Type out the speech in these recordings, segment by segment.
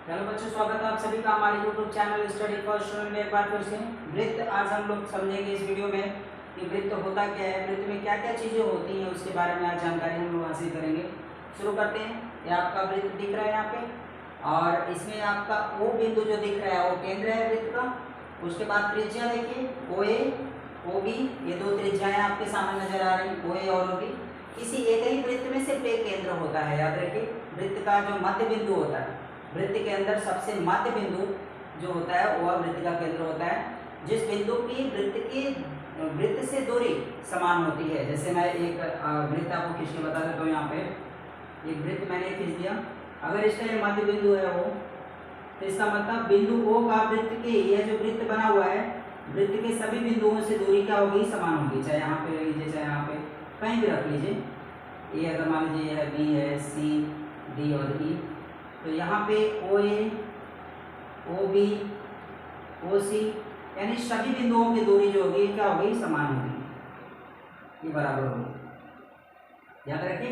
Hello बच्चों, स्वागत है आप सभी का हमारे YouTube channel study for student में एक बार फिर से। वृत्त आज हम लोग समझेंगे इस वीडियो में कि वृत्त होता क्या है, वृत्त में क्या क्या चीज़ें होती हैं, उसके बारे में आज जानकारी हम लोग हासिल करेंगे। शुरू करते हैं। ये आपका वृत्त दिख रहा है यहाँ पे, और इसमें आपका ओ बिंदु जो दिख रहा है वो केंद्र है वृत्त का। उसके बाद त्रिज्या देखिए, ओ ए ओ बी, ये दो त्रिज्याएं आपके सामने नजर आ रही हैं, ओ ए और ओ बी। किसी एक ही वृत्त में सिर्फ एक केंद्र होता है, याद रखिए। वृत्त का जो मध्य बिंदु होता है, वृत्त के अंदर सबसे मध्य बिंदु जो होता है वह वृत्त का केंद्र होता है। जिस बिंदु की वृत्त से दूरी समान होती है। जैसे मैं एक वृत्त आपको खींच के बता देता हूँ। यहाँ पे एक वृत्त मैंने खींच दिया, अगर इसका ये मध्य बिंदु है वो, तो इसका मतलब बिंदु ओ का वृत्त के, यह जो वृत्त बना हुआ है, वृत्त के सभी बिंदुओं से दूरी क्या होगी, समान होगी। चाहे यहाँ पे लीजिए, चाहे यहाँ पे कहीं भी रख लीजिए। ये अगर मान लीजिए यह बी है, सी डी और ई, तो यहाँ पे ओ ए ओ बी ओ सी, यानी सभी बिंदुओं की दूरी जो होगी क्या होगी, समान होगी, ये बराबर होगी। याद रखिए।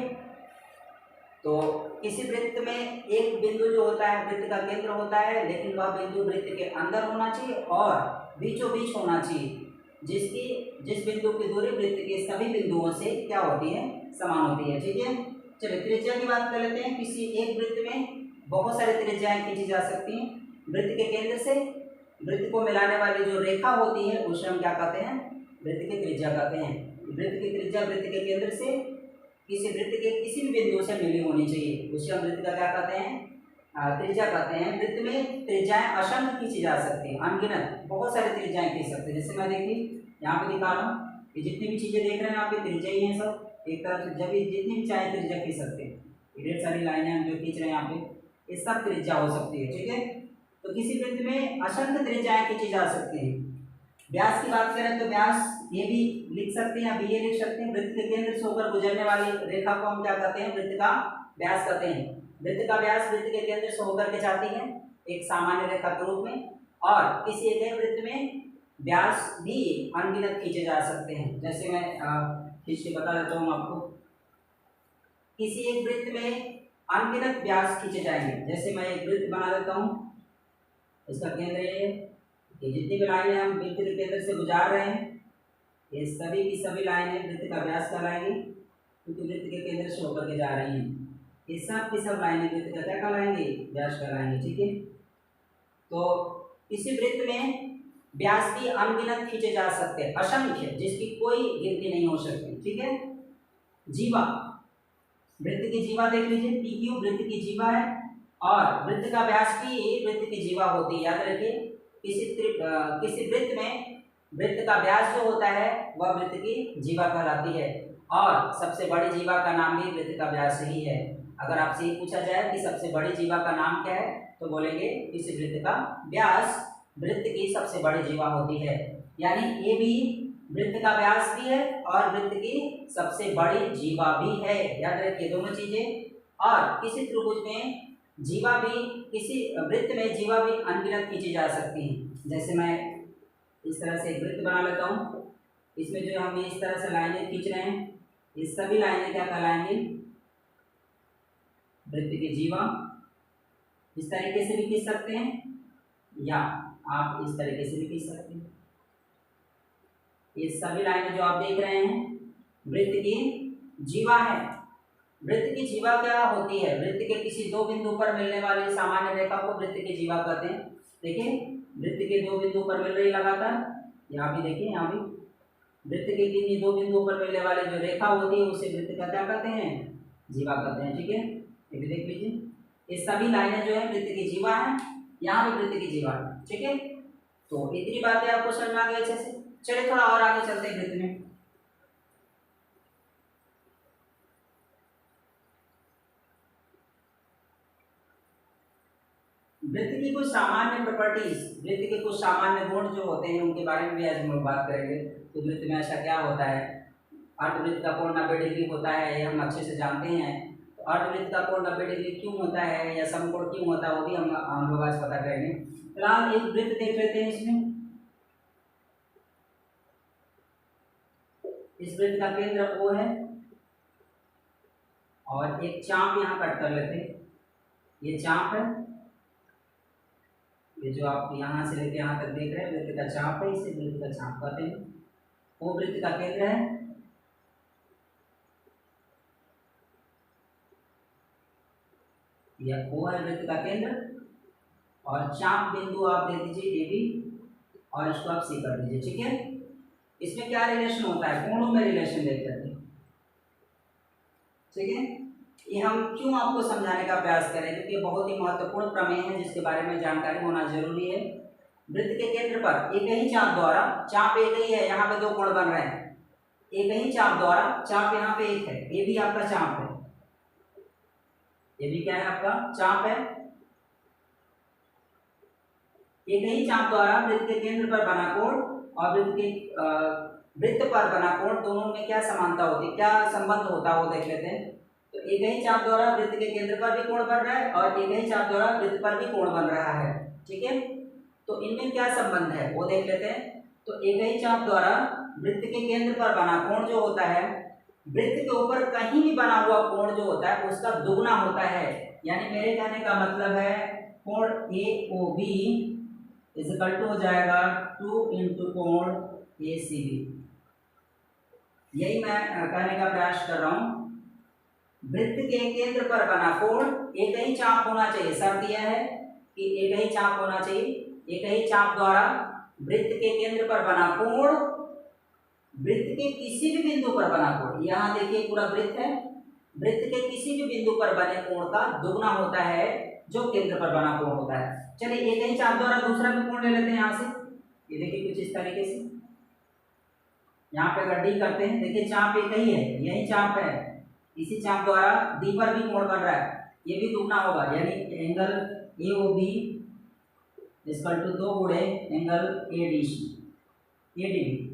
तो किसी वृत्त में एक बिंदु जो होता है वृत्त का केंद्र होता है, लेकिन वह बिंदु वृत्त के अंदर होना चाहिए और बीचों बीच होना चाहिए, जिस बिंदु की दूरी वृत्त के सभी बिंदुओं से क्या होती है, समान होती है। ठीक है, चलिए त्रिज्या की बात कर लेते हैं। किसी एक वृत्त में बहुत सारी त्रिज्याएं खींची जा सकती हैं। वृत्त के केंद्र से वृत्त को मिलाने वाली जो रेखा होती है उसे हम क्या कहते हैं, वृत्त की त्रिज्या कहते हैं। वृत्त की त्रिज्या वृत्त के केंद्र से किसी वृत्त के किसी भी बिंदु से मिली होनी चाहिए, उसे हम वृत्त का क्या कहते हैं, त्रिज्या कहते हैं। वृत्त में त्रिज्याएं असंख्य खींची जा सकती हैं, अनगिनत बहुत सारी त्रिज्याएं खींच सकते हैं। जैसे मैं देखिए यहाँ पे दिखा रहा हूँ, ये जितनी भी चीजें देख रहे हैं यहाँ पे त्रिज्या ही है सब, एक तरफ से जब जितनी भी चाहे त्रिज्या खींच सकते हैं। ढेर सारी लाइनें हम जो खींच रहे हैं यहाँ पे, ये सब त्रिज्या हो सकती है। ठीक है, तो किसी वृत्त में असंख्य त्रिज्याएं खींची जा सकती हैं। व्यास की बात करें तो व्यास ये भी लिख सकते हैं, अभी ये लिख सकते हैं। वृत्त के केंद्र से होकर गुजरने वाली रेखा को हम क्या कहते हैं, वृत्त का व्यास कहते हैं। वृत्त का व्यास वृत्त के केंद्र से होकर के जाती है एक सामान्य रेखा के रूप में, और किसी एक वृत्त में व्यास भी अनगिनत खींचे जा सकते हैं। जैसे मैं खींच के बता देता हूँ आपको। किसी एक वृत्त में अनगिनत व्यास खींचे जाएंगे। जैसे मैं एक वृत्त बना देता हूँ, इसका केंद्र ये जितनी भी लाइनें हम वृत्त के केंद्र से गुजार रहे हैं, ये सभी की सभी लाइनें वृत्त का व्यास कहलाएंगी, क्योंकि वृत्त के केंद्र से होकर के जा रही हैं। ये सब की सब लाइनें वृत्त का क्या कहलाएंगी, व्यास कहलाएंगी। ठीक है, तो इसी वृत्त में व्यास भी अनगिनत खींचे जा सकते हैं, असंख्य, जिसकी कोई गिनती नहीं हो सकती। ठीक है, जीवा, वृत्त की जीवा देख लीजिए, पी क्यू वृत्त की जीवा है, और वृत्त का व्यास भी वृत्त की जीवा होती है। याद रखिए, किसी वृत्त में वृत्त का व्यास जो होता है वह वृत्त की जीवा कहलाती है, और सबसे बड़ी जीवा का नाम भी वृत्त का व्यास ही है। अगर आपसे ये पूछा जाए कि सबसे बड़ी जीवा का नाम क्या है, तो बोलेंगे इस वृत्त का व्यास वृत्त की सबसे बड़ी जीवा होती है। यानी ये भी वृत्त का व्यास भी है और वृत्त की सबसे बड़ी जीवा भी है। याद रखिए दोनों चीजें। और किसी त्रिभुज में जीवा भी, किसी वृत्त में जीवा भी अनगिनत खींची जा सकती है। जैसे मैं इस तरह से एक वृत्त बना लेता हूँ, इसमें जो हम इस तरह से लाइनें खींच रहे हैं, ये सभी लाइनें क्या कहलाएंगी, वृत्त की जीवा। इस तरीके से भी खींच सकते हैं, या आप इस तरीके से भी खींच सकते हैं। ये सभी लाइनें जो आप देख रहे हैं वृत्त की जीवा है। वृत्त की जीवा क्या होती है, वृत्त के किसी दो बिंदु पर मिलने वाली सामान्य रेखा को वृत्त की जीवा कहते हैं। देखिए, वृत्त के दो बिंदु पर मिल रही लगातार, यहाँ भी देखिए, यहाँ भी वृत्त के किन्हीं दो बिंदुओं पर मिलने वाली जो रेखा होती है उसे वृत्त का क्या कहते हैं, जीवा कहते हैं। ठीक है, ये भी देख लीजिए, ये सभी लाइनें जो है वृत्त की जीवा है, यहाँ भी वृत्त की जीवा है। ठीक है, तो इतनी बातें आपको समझ में आ गई अच्छे से। चलिए थोड़ा और आगे चलते हैं वृत्त में। वृत्त की कुछ सामान्य प्रॉपर्टीज, वृत्त के कुछ सामान्य गुण जो होते हैं उनके बारे में भी आज हम लोग बात करेंगे। तो वृत्त में ऐसा क्या होता है, अर्धवृत्त का कोण 90 डिग्री होता है, ये हम अच्छे से जानते हैं। तो अर्धवृत्त का कोण 90 डिग्री क्यों होता है, या समकोण क्यों होता है, वो भी हम लोग आज पता करेंगे। फिलहाल एक वृत्त देख लेते हैं। इसमें इस वृत्त का केंद्र O है, और एक चाप यहाँ कट कर लेते हैं, ये चाप है, ये जो आप यहाँ से लेके यहाँ तक देख रहे हैं वृत्त का चाप है, इसे वृत्त का चाप कहते हैं। वो वृत्त का केंद्र है, यह O है वृत्त का केंद्र, और चाप बिंदु आप दे दीजिए ए बी, और इसको आप सी कर दीजिए। ठीक है, इसमें क्या रिलेशन होता है, कोणों में रिलेशन देख लेते हैं। ठीक है, ये हम क्यों आपको समझाने का प्रयास करें, क्योंकि ये बहुत ही महत्वपूर्ण प्रमेय है जिसके बारे में जानकारी होना जरूरी है। वृत्त के केंद्र पर एक ही चाप द्वारा, चाप एक ही है, यहाँ पे दो कोण बन रहे हैं, एक ही चाप द्वारा, चाप यहाँ पे एक है, ये भी आपका चाप है, ये भी क्या है आपका चाप है। एक ही चाप द्वारा वृत्त के केंद्र पर बना कोण और वृत्त पर बना कोण, दोनों में क्या समानता होती है, क्या संबंध होता है वो देख लेते हैं। तो एक ही चाप द्वारा वृत्त के केंद्र पर भी कोण बन रहा है और एक ही चाप द्वारा वृत्त पर भी कोण बन रहा है। ठीक है, तो इनमें क्या संबंध है वो देख लेते हैं। तो एक ही चाप द्वारा वृत्त के केंद्र पर बना कोण जो होता है, वृत्त के ऊपर कहीं भी बना हुआ कोण जो होता है उसका दुगना होता है। यानी मेरे कहने का मतलब है कोण ए ओ बी इक्वल टू हो जाएगा 2 इंटू कोण ए सी बी। यही मैं कहने का प्रयास कर रहा हूँ। वृत्त के केंद्र पर बना कोण एक ही चाप होना चाहिए, शर्त यह है कि एक ही चाप होना चाहिए। एक ही चाप द्वारा वृत्त के केंद्र पर बना कोण वृत्त के किसी भी बिंदु पर बना कोण, यहाँ देखिए पूरा वृत्त है, वृत्त के किसी भी बिंदु पर बने कोण का दुगना होता है जो केंद्र पर बना कोण होता है। चलिए एक ही चाप द्वारा दूसरा भी कोण ले लेते हैं यहाँ से। ये देखिए कुछ इस तरीके से, यहाँ पे अगर डी करते हैं, देखिए चाप एक ही है, यही चाप है, इसी चाप द्वारा डी पर भी कोण बन रहा है, ये भी दुगना होगा, यानी angle A O B equal to 2 गुणे एंगल ए डी बी।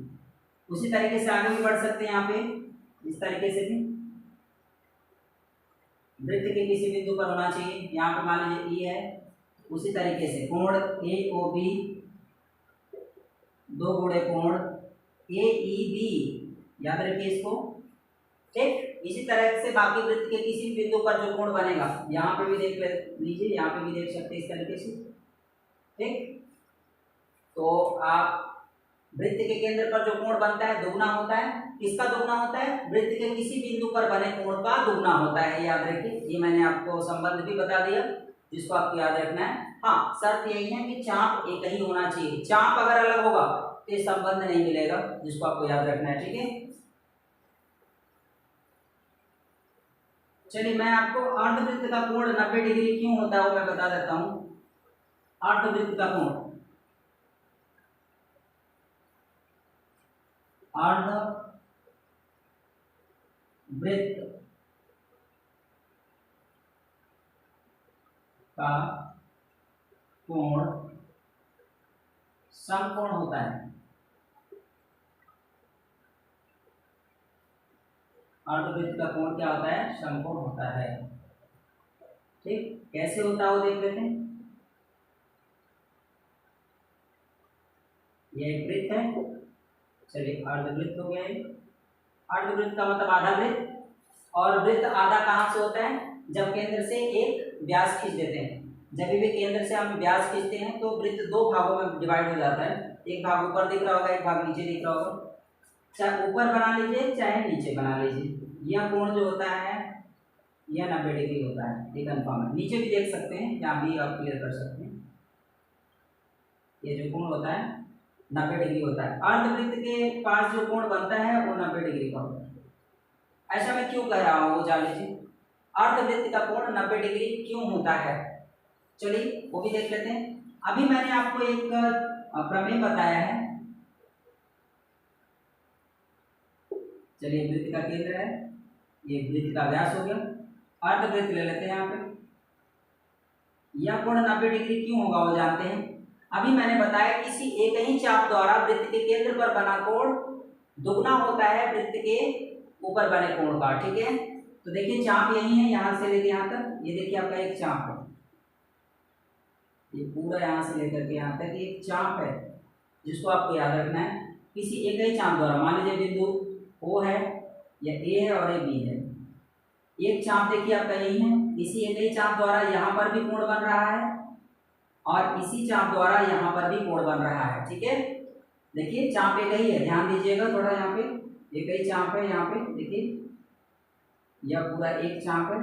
उसी तरीके से आगे भी बढ़ सकते हैं, यहाँ पे इस तरीके से भी वृत्त के किसी बिंदु पर होना चाहिए, यहाँ पे मान लीजिए ई है, उसी तरीके से कोण ए ओ बी 2 गुणे कोण ए ई बी, याद रखिए इसको। ठीक, इसी तरह से बाकी वृत्त के किसी बिंदु पर जो कोण बनेगा, यहाँ पे भी देख लीजिए, यहाँ पे भी देख सकते हैं इस तरीके से। ठीक, तो आप वृत्त के केंद्र पर जो कोण बनता है दुगना होता है, किसका दुगना होता है, वृत्त के किसी बिंदु पर बने कोण का दुगना होता है, याद रखिए। ये मैंने आपको संबंध भी बता दिया जिसको आपको याद रखना है। हाँ, शर्त यही है कि चाप एक ही होना चाहिए, चाप अगर अलग होगा तो ये संबंध नहीं मिलेगा, जिसको आपको याद रखना है। ठीक है, चलिए मैं आपको अर्धवृत्त का कोण 90 डिग्री क्यों होता है वो मैं बता देता हूँ। अर्धवृत्त का कोण, अर्धवृत्त का कोण समकोण होता है। अर्धवृत्त का कोण क्या होता है, समकोण होता है। ठीक, कैसे होता है वो देख लेते हैं। ये एक वृत्त है, चलिए अर्धवृत्त हो गया। अर्धवृत्त का मतलब आधा वृत्त, और वृत्त आधा कहाँ से होता है, जब केंद्र से एक व्यास खींच देते हैं। जब भी केंद्र से हम व्यास खींचते हैं तो वृत्त दो भागों में डिवाइड हो जाता है, एक भाग ऊपर दिख रहा होगा, एक भाग नीचे दिख रहा होगा। चाहे ऊपर बना लीजिए चाहे नीचे बना लीजिए, यह कोण जो होता है यह 90 डिग्री होता है, ये कन्फर्म है। नीचे भी देख सकते हैं, यहाँ भी आप क्लियर कर सकते हैं, ये जो कोण होता है 90 डिग्री होता है। अर्धवृत्त के पास जो कोण बनता है वो 90 डिग्री का होता है। ऐसा मैं क्यों कह रहा हूँ वो जान लीजिए, अर्धवृत्त का कोण 90 डिग्री क्यों होता है, चलिए वो भी देख लेते हैं। अभी मैंने आपको एक प्रमेय बताया है, चलिए वृत्त का केंद्र है, ये वृत्त का व्यास हो गया, अर्धवृत्त ले लेते हैं यहाँ पे। यह कोण 90 डिग्री क्यों होगा वो जानते हैं। अभी मैंने बताया किसी एक ही चाप द्वारा वृत्त के केंद्र पर बना कोण दुगना होता है वृत्त के ऊपर बने कोण का। ठीक है, तो देखिए चाप यही है, यहाँ से लेके यहाँ तक, ये देखिए आपका एक चाप है, ये पूरा यहाँ से लेकर के यहाँ तक एक चाप है जिसको आपको याद रखना है। किसी एक ही चाप द्वारा, मान लीजिए बिंदु O है या A है और ये B है, एक चाप देखिए आपका यही है, इसी एक ही चाप द्वारा यहाँ पर भी कोण बन रहा है और इसी चाप द्वारा यहाँ पर भी कोण बन रहा है। ठीक है, देखिए चाप एक ही है, ध्यान दीजिएगा थोड़ा, यहाँ पे एक ही चाप है, यहाँ पे देखिए यह पूरा एक चाप है,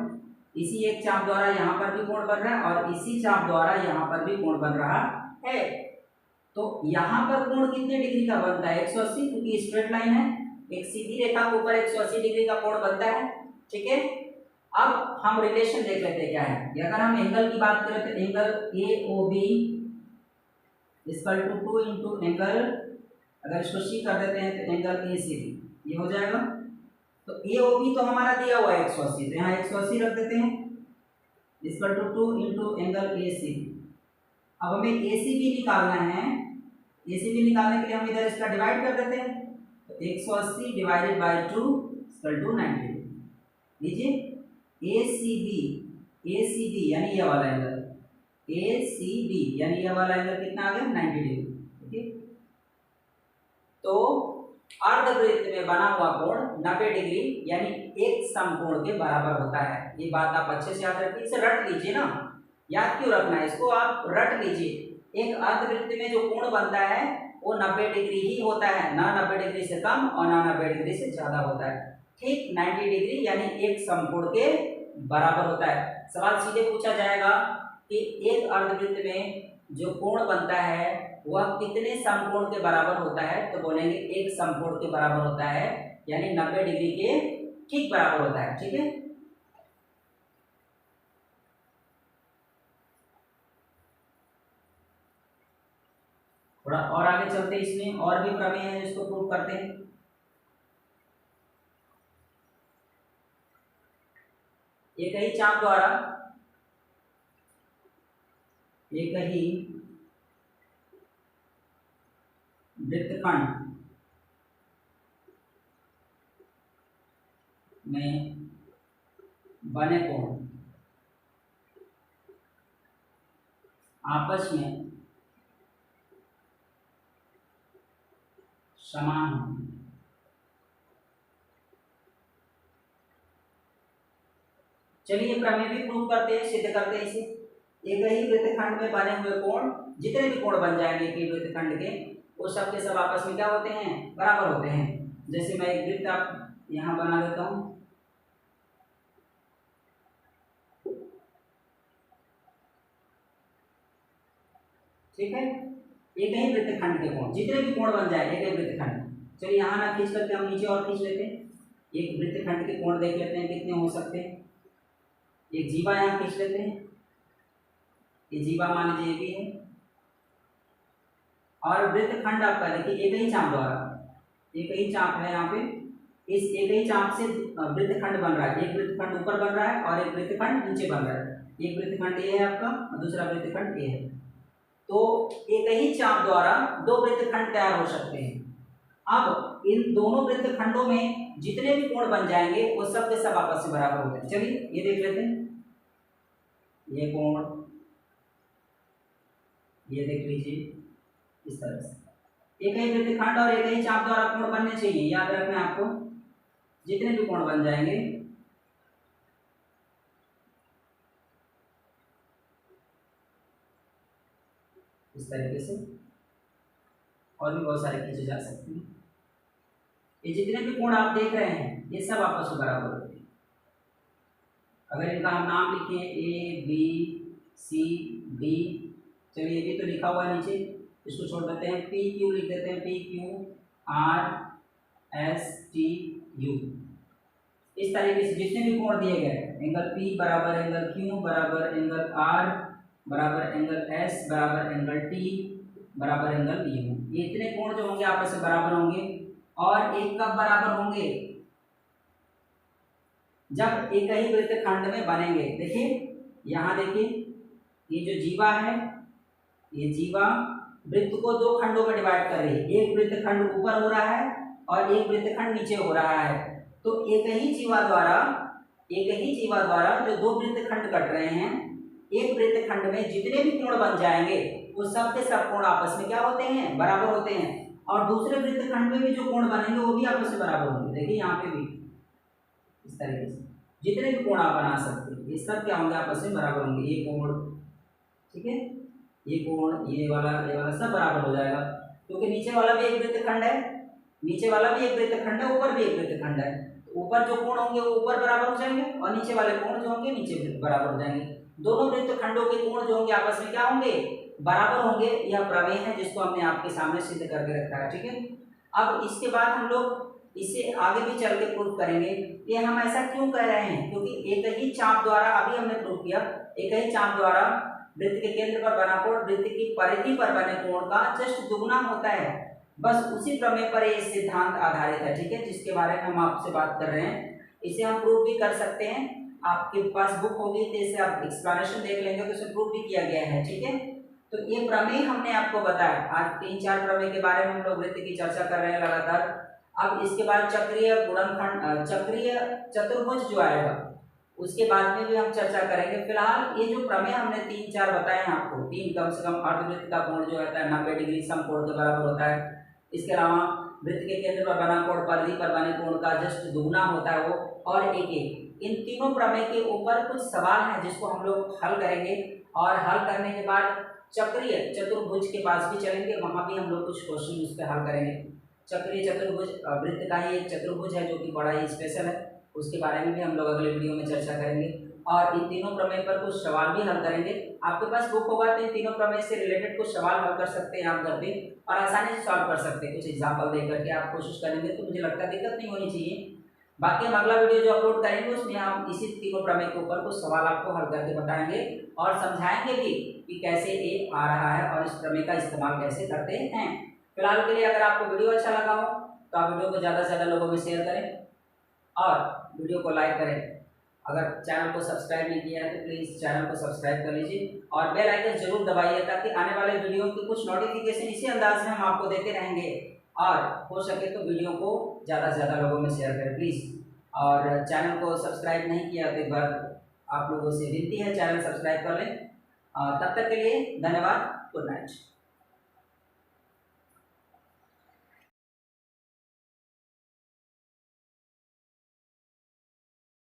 इसी एक चाप द्वारा यहाँ पर भी कोण बन रहा है और इसी चाप द्वारा यहाँ पर भी कोण बन रहा है। तो यहाँ पर कोण कितने डिग्री का बनता है? 180, क्योंकि स्ट्रेट लाइन है, एक सीधी रेखा के ऊपर 180 डिग्री का कोण बनता है। ठीक है, अब हम रिलेशन देख लेते हैं क्या है। अगर हम एंगल की बात करें तो angle AOB equal to 2 into angle, अगर इसको C कर देते हैं तो एंगल ACB, ये हो जाएगा। तो AOB तो हमारा दिया हुआ है 180, तो यहाँ 180 रख देते हैं equal to 2 into angle ACB। अब हमें ACB निकालना है, ACB निकालने के लिए हम इधर इसका डिवाइड कर देते हैं, तो 180 डिवाइडेड बाई 2 इक्वल टू 90। लीजिए ACB यानी ये वाला एंगल, ACB यानी ये वाला एंगल कितना आ गया? 90 डिग्री। ठीक है, तो अर्धवृत्त में बना हुआ कोण 90 डिग्री यानी एक समकोण के बराबर होता है। ये बात आप अच्छे से याद रखिए, इसे रट लीजिए ना, याद क्यों रखना है इसको, आप रट लीजिए। एक अर्धवृत्त में जो कोण बनता है वो 90 डिग्री ही होता है, ना 90 डिग्री से कम और ना 90 डिग्री से ज्यादा होता है। ठीक 90 डिग्री यानी एक समकोण के बराबर होता है। सवाल सीधे पूछा जाएगा कि एक अर्धवृत्त में जो कोण बनता है वह कितने समकोण के बराबर होता है, तो बोलेंगे एक समकोण के बराबर होता है, यानी 90 डिग्री के ठीक बराबर होता है। ठीक है, थोड़ा और आगे चलते हैं, इसमें और भी प्रमेय है जिसको प्रूव करते हैं। एक ही चाप द्वारा एक ही वृत्तखंड में बने कोण आपस में समान होंगे। चलिए प्रमेय भी प्रूव करते हैं, सिद्ध करते हैं इसे। एक ही वृत्तखंड में बने हुए कोण, जितने भी कोण बन जाएंगे एक ही वृत्तखंड के, वो सब के सब आपस में क्या होते हैं? बराबर होते हैं। जैसे मैं एक वृत्त आप यहाँ बना देता हूँ, ठीक है, एक ही वृत्तखंड के कोण, जितने भी कोण बन जाए एक ही वृत्तखंड। चलिए यहाँ ना खींच करके हम नीचे और खींच लेते हैं, एक वृत्तखंड के कोण देख लेते हैं कितने हो सकते हैं। एक जीवा यहाँ खींच लेते हैं, ये जीवा मान लीजिए ये भी है, और वृत्तखंड आपका देखिए एक ही चाप द्वारा, एक ही चाप है यहाँ पे, इस एक ही चाप से वृत्तखंड बन रहा है। एक वृत्तखंड ऊपर बन रहा है और एक वृत्तखंड नीचे बन रहा है। एक वृत्तखंड ये है आपका और दूसरा वृत्तखंड ये है। तो एक ही चाप द्वारा दो वृत्तखंड तैयार हो सकते हैं। अब इन दोनों वृत्तखंडों में जितने भी कोण बन जाएंगे वो सब के सब आपस में बराबर होते हैं। चलिए ये देख लेते हैं, ये कोण, ये देख लीजिए इस तरह से एक ही वृत्तखंड और एक ही चाप द्वारा कोण बनने चाहिए। याद रखना है आपको, जितने भी कोण बन जाएंगे इस तरीके से, और भी बहुत सारे खींचे जा सकते हैं। ये जितने भी कोण आप देख रहे हैं ये सब आपस में बराबर होते हैं। अगर इनका हम नाम लिखें A B C D, चलिए ये भी तो लिखा हुआ है नीचे, इसको छोड़ देते हैं, P Q लिख देते हैं, P Q R S T U। इस तरीके से जितने भी कोण दिए गए, एंगल P बराबर एंगल Q बराबर एंगल R बराबर एंगल S बराबर एंगल T बराबर एंगल U, ये इतने कोण जो होंगे आपस में बराबर होंगे। और एक कब बराबर होंगे? जब एक ही वृत्तखंड में बनेंगे। देखिए यहाँ देखिए, ये जो जीवा है, ये जीवा वृत्त को दो खंडों में डिवाइड कर रही है। एक वृत्तखंड ऊपर हो रहा है और एक वृत्तखंड नीचे हो रहा है। तो एक ही जीवा द्वारा जो दो वृत्तखंड कट रहे हैं, एक वृत्तखंड में जितने भी कोण बन जाएंगे वो सब के सब कोण आपस में क्या होते हैं? बराबर होते हैं। और दूसरे वृत्तखंड में भी जो कोण बनेंगे वो भी आपस में बराबर होंगे। देखिए यहाँ पे भी इस तरीके से जितने भी कोण आप बना सकते हैं ये सब क्या होंगे? आपस में बराबर होंगे, ये कोण, ठीक है। ये कोण, ये वाला सब बराबर हो जाएगा, क्योंकि नीचे वाला भी एक वृत्तखंड है, नीचे वाला भी एक वृत्तखंड है, ऊपर भी एक वृत्तखंड है। तो ऊपर जो कोण होंगे वो ऊपर बराबर हो जाएंगे और नीचे वाले कोण जो होंगे नीचे बराबर हो जाएंगे। दोनों वृत्तखंडों के कोण जो होंगे आपस में क्या होंगे, बराबर होंगे। यह प्रमेय है जिसको हमने आपके सामने सिद्ध करके रखा है, ठीक है। अब इसके बाद हम लोग इसे आगे भी चल के प्रूव करेंगे। ये हम ऐसा क्यों कह रहे हैं, क्योंकि एक ही चाप द्वारा, अभी हमने प्रूव किया, एक ही चाप द्वारा वृत्त के केंद्र पर बना कोण वृत्त की परिधि पर बने कोण का जस्ट दुगुना होता है। बस उसी प्रमेय पर ये सिद्धांत आधारित है, ठीक है, जिसके बारे में हम आपसे बात कर रहे हैं। इसे हम प्रूव भी कर सकते हैं, आपके पास बुक होगी तो इसे आप एक्सप्लेनेशन देख लेंगे तो इसे प्रूव भी किया गया है, ठीक है। तो ये प्रमेय हमने आपको बताया। आज 3-4 प्रमेय के बारे में हम लोग वृत्त की चर्चा कर रहे हैं लगातार। अब इसके बाद चक्रीय गुणनखंड, चक्रीय चतुर्भुज जो आएगा उसके बाद में भी हम चर्चा करेंगे। फिलहाल ये जो प्रमेय हमने 3-4 बताए हैं आपको, 3 कम से कम अर्धवृत्त का कोण जो होता है 90 डिग्री समकोण के बराबर होता है। इसके अलावा वृत्त के केंद्र पर बना कोण परिधि पर बने कोण का जस्ट दुगुना होता है वो, और एक इन तीनों प्रमेय के ऊपर कुछ सवाल हैं जिसको हम लोग हल करेंगे, और हल करने के बाद चक्रीय चतुर्भुज के पास भी चलेंगे, वहां भी हम लोग कुछ क्वेश्चन उस पर हल करेंगे। चक्रीय चतुर्भुज वृत्त का ही एक चतुर्भुज है जो कि बड़ा ही स्पेशल है, उसके बारे में भी हम लोग अगले वीडियो में चर्चा करेंगे, और इन तीनों प्रमेय पर कुछ सवाल भी हल करेंगे। आपके पास बुक होगा तो इन तीनों प्रमेय से रिलेटेड कुछ सवाल हल कर सकते हैं आप घर पे, और आसानी से सॉल्व कर सकते हैं। कुछ एग्जाम्पल दे करके आप कोशिश करेंगे तो मुझे लगता है दिक्कत नहीं होनी चाहिए। बाकी हम अगला वीडियो जो अपलोड करेंगे उसमें हम इसी तीनों प्रमेय के ऊपर कुछ सवाल आपको हल करके बताएंगे और समझाएंगे भी कि कैसे ये आ रहा है और इस प्रमेय का इस्तेमाल कैसे करते हैं। फिलहाल के लिए अगर आपको वीडियो अच्छा लगा हो तो आप वीडियो को ज़्यादा से ज़्यादा लोगों में शेयर करें और वीडियो को लाइक करें। अगर चैनल को सब्सक्राइब नहीं किया है तो प्लीज़ चैनल को सब्सक्राइब कर लीजिए और बेल आइकन जरूर दबाइए, ताकि आने वाले वीडियो के कुछ नोटिफिकेशन इसी अंदाज में हम आपको देते रहेंगे। और हो सके तो वीडियो को ज़्यादा से ज़्यादा लोगों में शेयर करें प्लीज़। और चैनल को सब्सक्राइब नहीं किया तो एक बार आप लोगों से विनती है चैनल सब्सक्राइब कर लें। तब तक के लिए धन्यवाद, गुड नाइट।